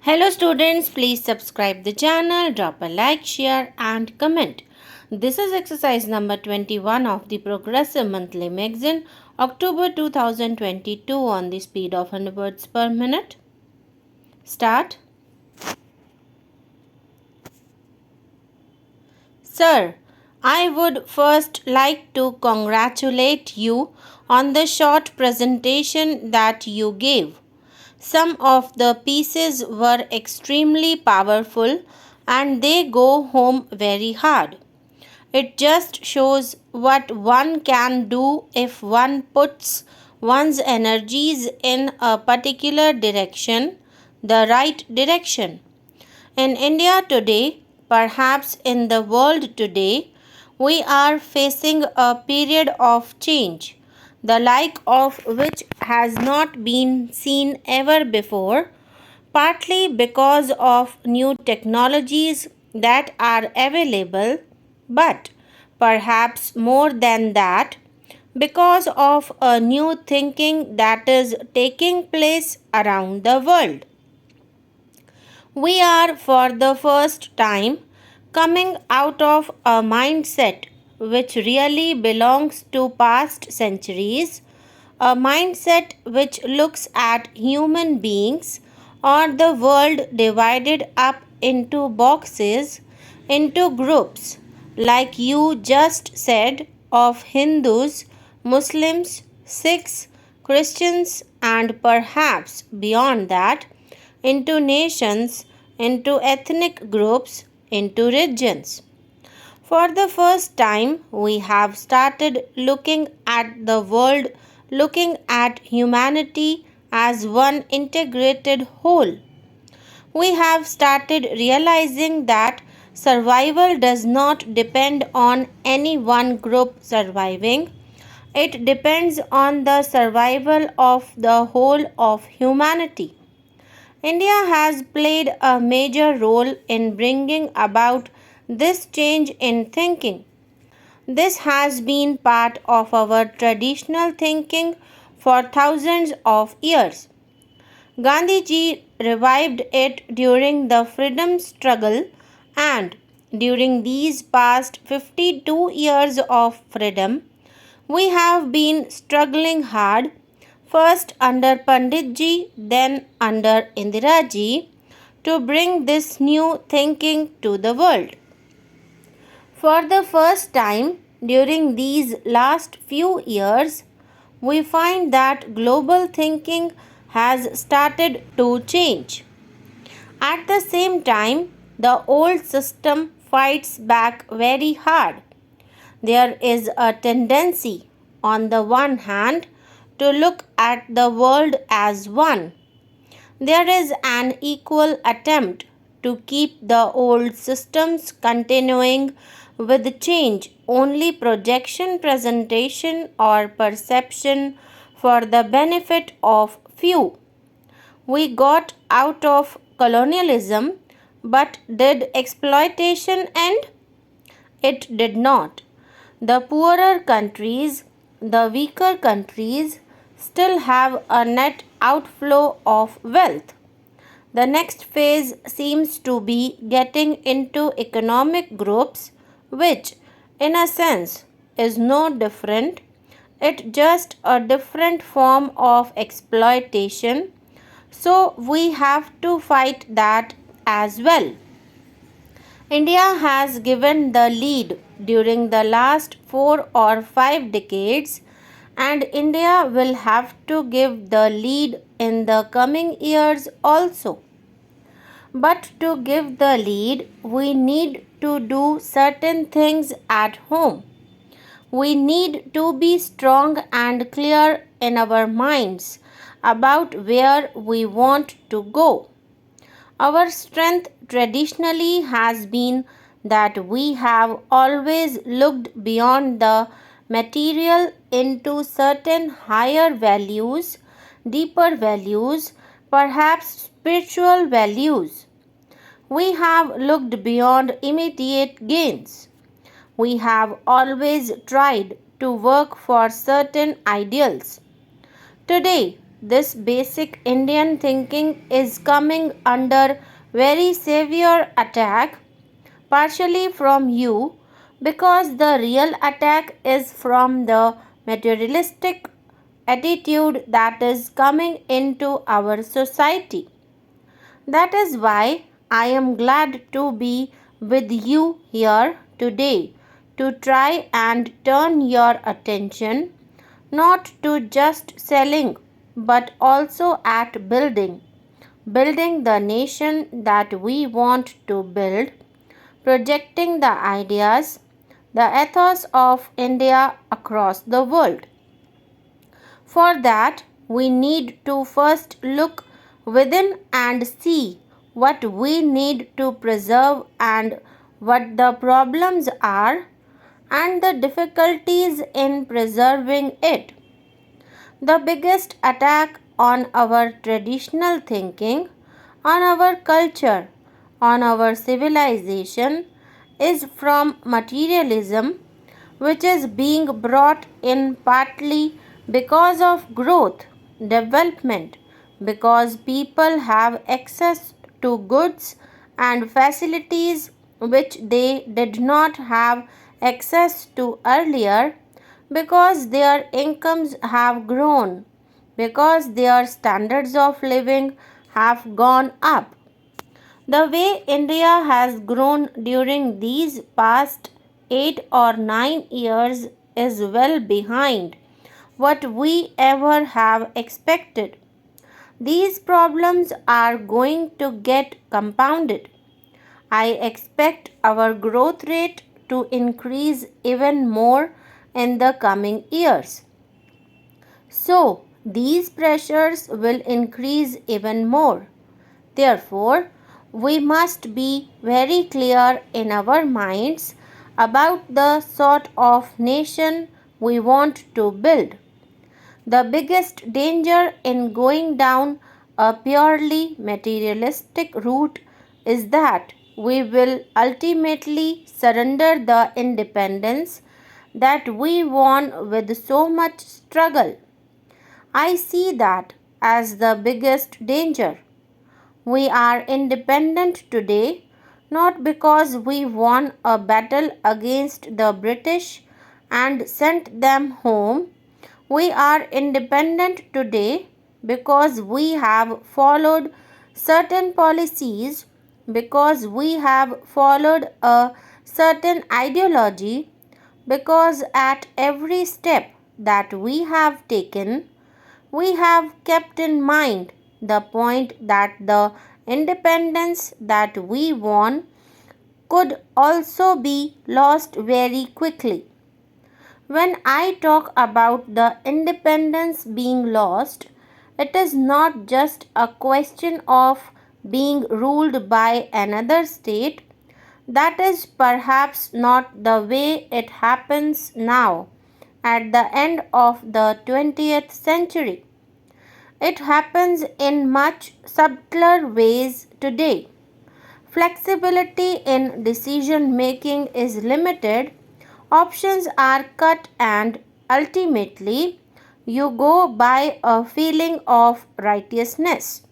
Hello students, please subscribe the channel, drop a like, share and comment. This is exercise number 21 of the Progressive Monthly Magazine, October 2022 on the speed of 100 words per minute. Start. Sir, I would first like to congratulate you on the short presentation that you gave. Some of the pieces were extremely powerful and they go home very hard. It just shows what one can do if one puts one's energies in a particular direction, the right direction. In India today, perhaps in the world today, we are facing a period of change, the like of which has not been seen ever before, partly because of new technologies that are available, but perhaps more than that, because of a new thinking that is taking place around the world. We are for the first time coming out of a mindset which really belongs to past centuries, a mindset which looks at human beings or the world divided up into boxes, into groups, like you just said, of Hindus, Muslims, Sikhs, Christians, and perhaps beyond that, into nations, into ethnic groups, into regions. For the first time, we have started looking at the world, looking at humanity as one integrated whole. We have started realizing that survival does not depend on any one group surviving. It depends on the survival of the whole of humanity. India has played a major role in bringing about this change in thinking. This has been part of our traditional thinking for thousands of years. Gandhiji revived it during the freedom struggle, and during these past 52 years of freedom, we have been struggling hard, first under Panditji, then under Indiraji, to bring this new thinking to the world. For the first time during these last few years, we find that global thinking has started to change. At the same time, the old system fights back very hard. There is a tendency, on the one hand, to look at the world as one. There is an equal attempt to keep the old systems continuing with change, only projection, presentation, or perception for the benefit of few. We got out of colonialism, but did exploitation end? It did not. The poorer countries, the weaker countries, still have a net outflow of wealth. The next phase seems to be getting into economic groups, which, in a sense, is no different. It's just a different form of exploitation. So we have to fight that as well. India has given the lead during the last 4 or 5 decades, and India will have to give the lead in the coming years also. But to give the lead, we need to do certain things at home. We need to be strong and clear in our minds about where we want to go. Our strength traditionally has been that we have always looked beyond the material into certain higher values, deeper values, perhaps spiritual values. We have looked beyond immediate gains. We have always tried to work for certain ideals. Today, this basic Indian thinking is coming under very severe attack, partially from you, because the real attack is from the materialistic attitude that is coming into our society. That is why I am glad to be with you here today to try and turn your attention not to just selling but also at building the nation that we want to build, projecting the ideas, the ethos of India across the world. For that, we need to first look within and see what we need to preserve and what the problems are and the difficulties in preserving it. The biggest attack on our traditional thinking, on our culture, on our civilization is from materialism, which is being brought in partly because of growth, development, because people have access to goods and facilities which they did not have access to earlier, because their incomes have grown, because their standards of living have gone up. The way India has grown during these past 8 or 9 years is well behind what we ever have expected. These problems are going to get compounded. I expect our growth rate to increase even more in the coming years. So, these pressures will increase even more. Therefore, we must be very clear in our minds about the sort of nation we want to build. The biggest danger in going down a purely materialistic route is that we will ultimately surrender the independence that we won with so much struggle. I see that as the biggest danger. We are independent today not because we won a battle against the British and sent them home. We are independent today because we have followed certain policies, because we have followed a certain ideology, because at every step that we have taken, we have kept in mind the point that the independence that we won could also be lost very quickly. When I talk about the independence being lost, it is not just a question of being ruled by another state. That is perhaps not the way it happens now at the end of the 20th century. It happens in much subtler ways today. Flexibility in decision making is limited, options are cut, and ultimately you go by a feeling of righteousness.